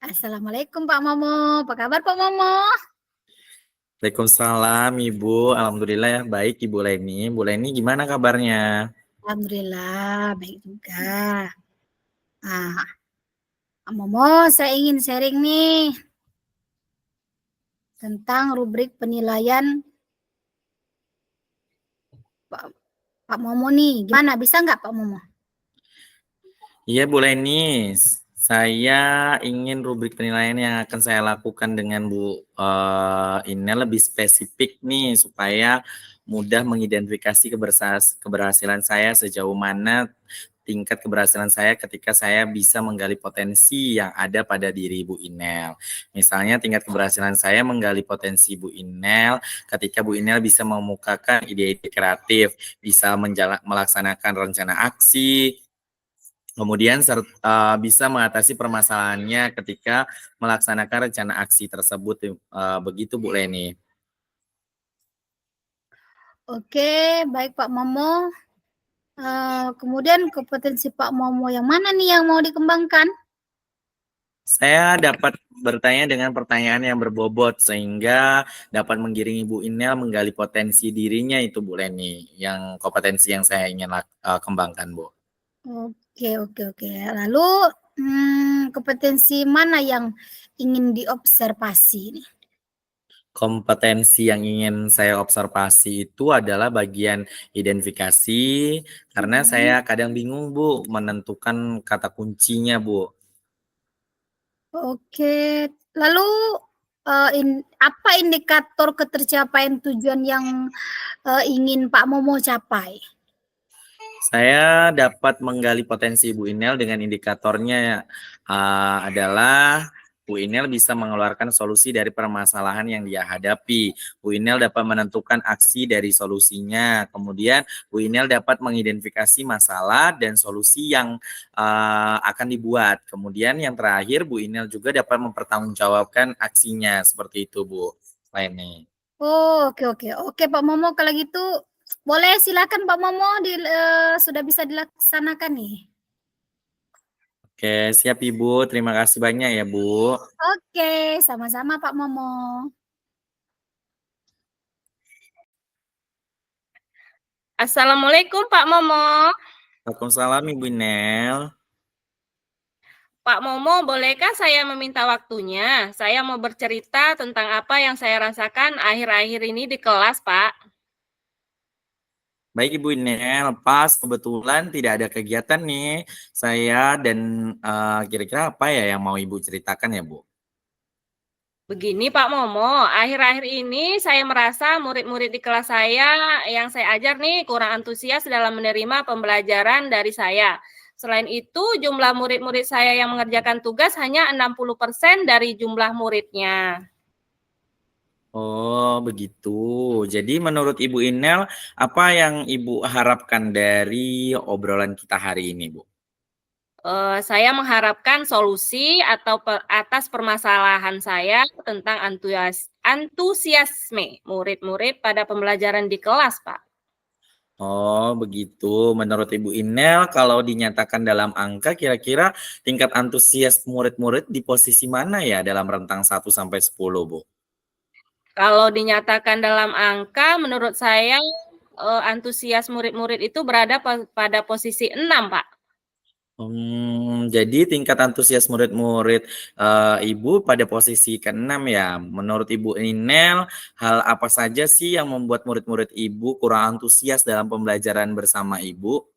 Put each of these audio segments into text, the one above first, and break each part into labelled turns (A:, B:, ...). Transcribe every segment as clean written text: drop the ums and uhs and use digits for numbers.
A: Assalamualaikum Pak Momo. Apa kabar Pak Momo?
B: Waalaikumsalam Ibu, Alhamdulillah ya baik Ibu Leni. Bu Leni gimana kabarnya?
A: Alhamdulillah baik juga. Nah, Pak Momo, saya ingin sharing nih tentang rubrik penilaian Pak Momo nih. Gimana? Bisa nggak Pak Momo?
B: Iya Bu Leni, saya ingin rubrik penilaian yang akan saya lakukan dengan Bu ini lebih spesifik nih supaya mudah mengidentifikasi keberhasilan saya sejauh mana tingkat keberhasilan saya ketika saya bisa menggali potensi yang ada pada diri Bu Inel. Misalnya tingkat keberhasilan saya menggali potensi Bu Inel ketika Bu Inel bisa memukakan ide-ide kreatif, bisa melaksanakan rencana aksi, kemudian bisa mengatasi permasalahannya ketika melaksanakan rencana aksi tersebut. Begitu Bu Leni.
A: Oke, baik Pak Momo. Kemudian kompetensi Pak Momo yang mana nih yang mau dikembangkan?
B: Saya dapat bertanya dengan pertanyaan yang berbobot sehingga dapat menggiringi Bu Inel menggali potensi dirinya itu Bu Leni, yang kompetensi yang saya ingin kembangkan Bu.
A: Oke. Lalu kompetensi mana yang ingin diobservasi nih?
B: Kompetensi yang ingin saya observasi itu adalah bagian identifikasi, karena saya kadang bingung Bu menentukan kata kuncinya Bu.
A: Oke, lalu apa indikator ketercapaian tujuan yang ingin Pak Momo capai?
B: Saya dapat menggali potensi Bu Inel dengan indikatornya adalah Bu Inel bisa mengeluarkan solusi dari permasalahan yang dia hadapi. Bu Inel dapat menentukan aksi dari solusinya. Kemudian Bu Inel dapat mengidentifikasi masalah dan solusi yang akan dibuat. Kemudian yang terakhir Bu Inel juga dapat mempertanggungjawabkan aksinya. Seperti itu Bu Leni.
A: Oh, oke Pak Momo, kalau gitu boleh silakan Pak Momo sudah bisa dilaksanakan nih.
B: Oke, siap Ibu. Terima kasih banyak ya Bu.
A: Oke, sama-sama Pak Momo.
C: Assalamualaikum Pak Momo.
B: Waalaikumsalam Ibu Inel.
C: Pak Momo, bolehkah saya meminta waktunya? Saya mau bercerita tentang apa yang saya rasakan akhir-akhir ini di kelas, Pak.
B: Baik Ibu Inel, pas kebetulan tidak ada kegiatan nih saya dan kira-kira apa ya yang mau Ibu ceritakan ya Bu?
C: Begini Pak Momo, akhir-akhir ini saya merasa murid-murid di kelas saya yang saya ajar nih kurang antusias dalam menerima pembelajaran dari saya. Selain itu, jumlah murid-murid saya yang mengerjakan tugas hanya 60% dari jumlah muridnya.
B: Oh begitu. Jadi menurut Ibu Inel, apa yang Ibu harapkan dari obrolan kita hari ini Bu?
C: Saya mengharapkan solusi atau atas permasalahan saya tentang antusiasme murid-murid pada pembelajaran di kelas, Pak.
B: Oh begitu. Menurut Ibu Inel, kalau dinyatakan dalam angka, kira-kira tingkat antusias murid-murid di posisi mana ya dalam rentang 1 sampai 10 Bu?
C: Kalau dinyatakan dalam angka, menurut saya antusias murid-murid itu berada pada posisi 6, Pak.
B: Jadi tingkat antusias murid-murid Ibu pada posisi ke-6 ya. Menurut Ibu Inel, hal apa saja sih yang membuat murid-murid Ibu kurang antusias dalam pembelajaran bersama Ibu?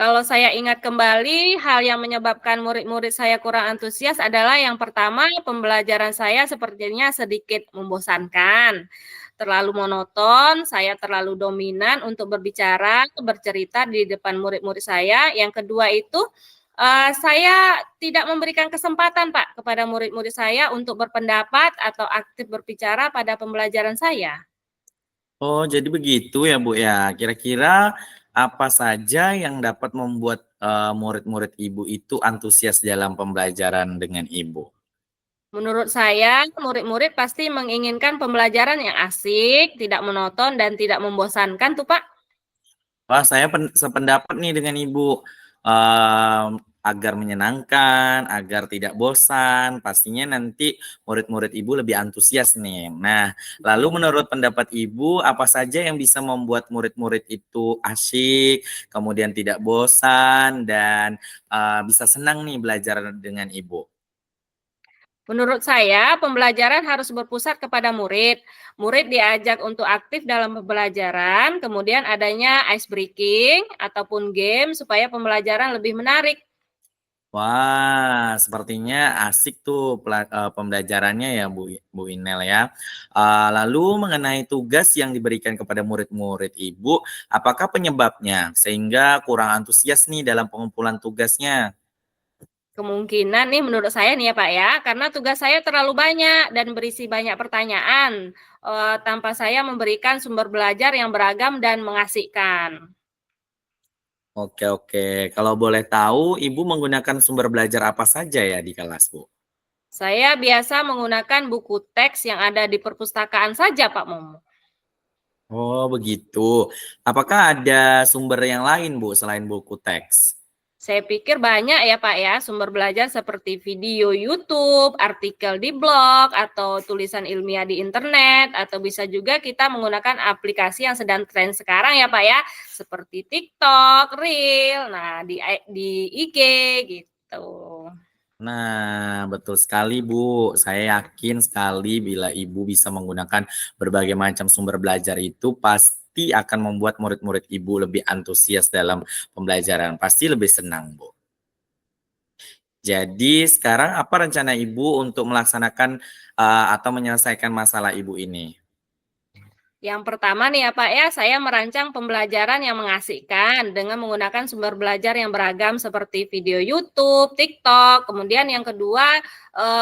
C: Kalau saya ingat kembali, hal yang menyebabkan murid-murid saya kurang antusias adalah yang pertama, pembelajaran saya sepertinya sedikit membosankan. Terlalu monoton, saya terlalu dominan untuk berbicara, bercerita di depan murid-murid saya. Yang kedua itu, saya tidak memberikan kesempatan, Pak, kepada murid-murid saya untuk berpendapat atau aktif berbicara pada pembelajaran saya.
B: Oh, jadi begitu ya Bu ya. Kira-kira apa saja yang dapat membuat murid-murid Ibu itu antusias dalam pembelajaran dengan Ibu?
C: Menurut saya, murid-murid pasti menginginkan pembelajaran yang asik, tidak monoton, dan tidak membosankan tuh, Pak.
B: Wah, saya sependapat nih dengan Ibu. agar menyenangkan, agar tidak bosan. Pastinya nanti murid-murid Ibu lebih antusias nih. Nah, lalu menurut pendapat Ibu, apa saja yang bisa membuat murid-murid itu asyik, kemudian tidak bosan, dan bisa senang nih belajar dengan Ibu?
C: Menurut saya, pembelajaran harus berpusat kepada murid. Murid diajak untuk aktif dalam pembelajaran, kemudian adanya ice breaking ataupun game supaya pembelajaran lebih menarik.
B: Wah, sepertinya asik tuh pembelajarannya ya Bu Inel ya. Lalu mengenai tugas yang diberikan kepada murid-murid Ibu, apakah penyebabnya sehingga kurang antusias nih dalam pengumpulan tugasnya?
C: Kemungkinan nih menurut saya nih ya Pak ya, karena tugas saya terlalu banyak dan berisi banyak pertanyaan, tanpa saya memberikan sumber belajar yang beragam dan mengasihkan.
B: Oke oke, kalau boleh tahu Ibu menggunakan sumber belajar apa saja ya di kelas, Bu?
C: Saya biasa menggunakan buku teks yang ada di perpustakaan saja Pak Momo.
B: Oh begitu. Apakah ada sumber yang lain Bu selain buku teks?
C: Saya pikir banyak ya Pak ya sumber belajar seperti video YouTube, artikel di blog, atau tulisan ilmiah di internet, atau bisa juga kita menggunakan aplikasi yang sedang tren sekarang ya Pak ya, seperti TikTok, Reel, nah di IG gitu.
B: Nah, betul sekali, Bu. Saya yakin sekali bila Ibu bisa menggunakan berbagai macam sumber belajar itu pasti akan membuat murid-murid Ibu lebih antusias dalam pembelajaran. Pasti lebih senang, Bu. Jadi sekarang apa rencana Ibu untuk melaksanakan atau menyelesaikan masalah Ibu ini?
C: Yang pertama nih ya Pak ya, saya merancang pembelajaran yang mengasihkan dengan menggunakan sumber belajar yang beragam seperti video YouTube, TikTok. Kemudian yang kedua,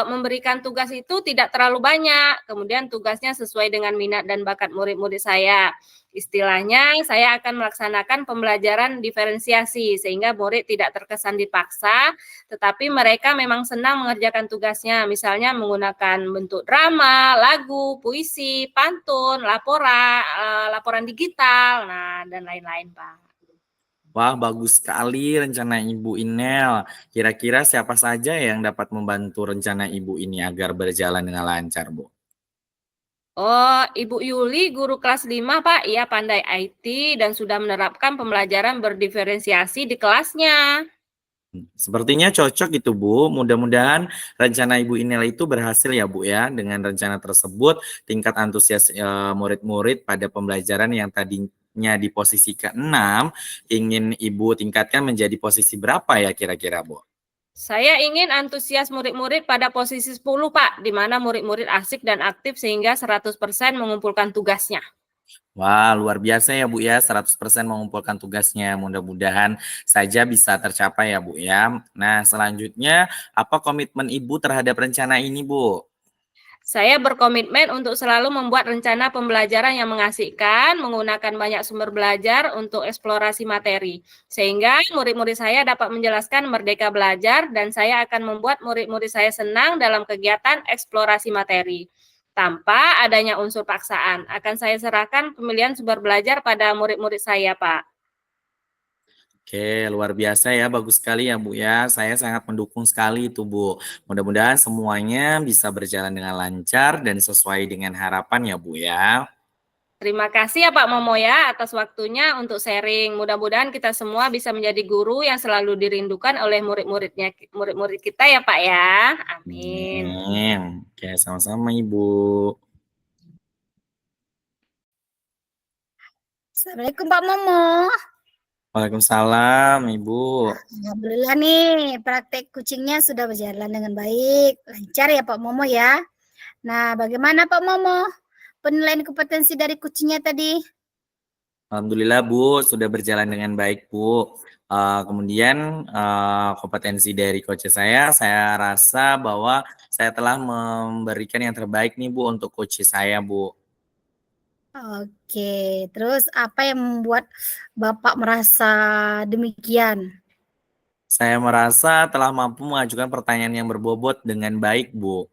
C: memberikan tugas itu tidak terlalu banyak. Kemudian tugasnya sesuai dengan minat dan bakat murid-murid saya. Istilahnya, saya akan melaksanakan pembelajaran diferensiasi sehingga murid tidak terkesan dipaksa, tetapi mereka memang senang mengerjakan tugasnya. Misalnya menggunakan bentuk drama, lagu, puisi, pantun, laporan digital, nah dan lain-lain, Pak.
B: Wah, bagus sekali rencana Ibu Inel. Kira-kira siapa saja yang dapat membantu rencana Ibu ini agar berjalan dengan lancar, Bu?
C: Oh, Ibu Yuli, guru kelas 5, Pak. Ia pandai IT dan sudah menerapkan pembelajaran berdiferensiasi di kelasnya.
B: Sepertinya cocok itu, Bu. Mudah-mudahan rencana Ibu Inel itu berhasil ya, Bu ya. Dengan rencana tersebut, tingkat antusias murid-murid pada pembelajaran yang tadinya di posisi ke-6 ingin Ibu tingkatkan menjadi posisi berapa ya kira-kira, Bu?
C: Saya ingin antusias murid-murid pada posisi 10, Pak, di mana murid-murid asik dan aktif sehingga 100% mengumpulkan tugasnya.
B: Wah, luar biasa ya, Bu ya. 100% mengumpulkan tugasnya. Mudah-mudahan saja bisa tercapai ya, Bu ya. Nah, selanjutnya apa komitmen Ibu terhadap rencana ini, Bu?
C: Saya berkomitmen untuk selalu membuat rencana pembelajaran yang mengasihkan, menggunakan banyak sumber belajar untuk eksplorasi materi, sehingga murid-murid saya dapat menjelaskan merdeka belajar dan saya akan membuat murid-murid saya senang dalam kegiatan eksplorasi materi. Tanpa adanya unsur paksaan, akan saya serahkan pemilihan sumber belajar pada murid-murid saya, Pak.
B: Oke, luar biasa ya, bagus sekali ya Bu ya. Saya sangat mendukung sekali itu Bu. Mudah-mudahan semuanya bisa berjalan dengan lancar dan sesuai dengan harapan ya Bu ya.
C: Terima kasih ya Pak Momo ya atas waktunya untuk sharing. Mudah-mudahan kita semua bisa menjadi guru yang selalu dirindukan oleh murid-murid kita ya Pak ya. Amin.
B: Amin. Oke, sama-sama Ibu.
A: Assalamualaikum Pak Momo.
B: Waalaikumsalam Ibu.
A: Alhamdulillah nih praktek kucingnya sudah berjalan dengan baik. Lancar ya Pak Momo ya. Nah, bagaimana Pak Momo penilaian kompetensi dari kucingnya tadi?
B: Alhamdulillah Bu, sudah berjalan dengan baik Bu. Kemudian kompetensi dari coach saya rasa bahwa saya telah memberikan yang terbaik nih Bu untuk coach saya Bu.
A: Oke, terus apa yang membuat Bapak merasa demikian?
B: Saya merasa telah mampu mengajukan pertanyaan yang berbobot dengan baik Bu.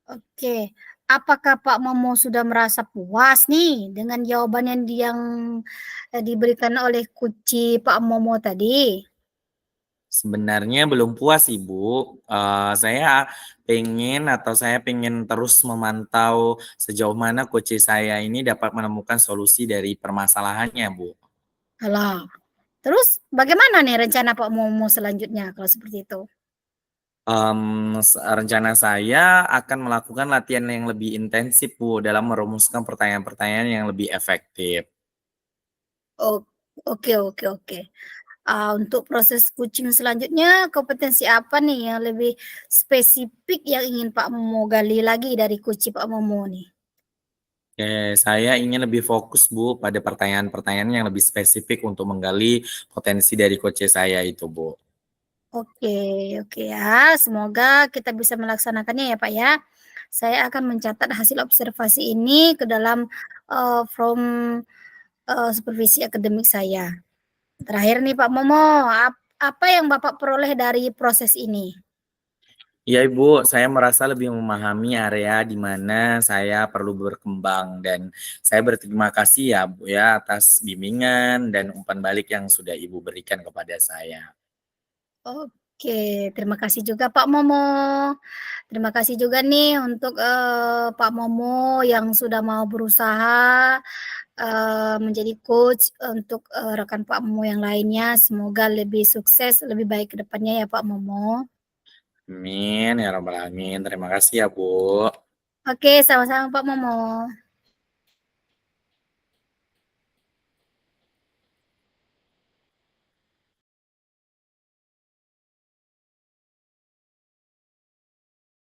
A: Oke, apakah Pak Momo sudah merasa puas nih dengan jawaban yang diberikan oleh kunci Pak Momo tadi?
B: Sebenarnya belum puas sih, Bu. Saya pengen terus memantau sejauh mana coach saya ini dapat menemukan solusi dari permasalahannya, Bu.
A: Alah, terus bagaimana nih rencana Pak Momo selanjutnya kalau seperti itu?
B: Rencana saya akan melakukan latihan yang lebih intensif, Bu, dalam merumuskan pertanyaan-pertanyaan yang lebih efektif.
A: Oh, oke. Untuk proses coaching selanjutnya, kompetensi apa nih yang lebih spesifik yang ingin Pak Momo gali lagi dari coach Pak Momo nih?
B: Oke, saya ingin lebih fokus, Bu, pada pertanyaan-pertanyaan yang lebih spesifik untuk menggali potensi dari coach saya itu, Bu.
A: Oke ya, semoga kita bisa melaksanakannya ya Pak ya. Saya akan mencatat hasil observasi ini ke dalam, from, supervisi akademik saya. Terakhir nih Pak Momo, apa yang Bapak peroleh dari proses ini?
B: Iya, Ibu, saya merasa lebih memahami area di mana saya perlu berkembang dan saya berterima kasih ya, Bu, ya, atas bimbingan dan umpan balik yang sudah Ibu berikan kepada saya.
A: Oke, terima kasih juga Pak Momo. Terima kasih juga nih untuk, Pak Momo yang sudah mau berusaha, menjadi coach untuk, rekan Pak Momo yang lainnya. Semoga lebih sukses, lebih baik ke depannya ya Pak Momo.
B: Amin, ya rabbal alamin. Terima kasih ya, Bu.
A: Oke, sama-sama Pak Momo.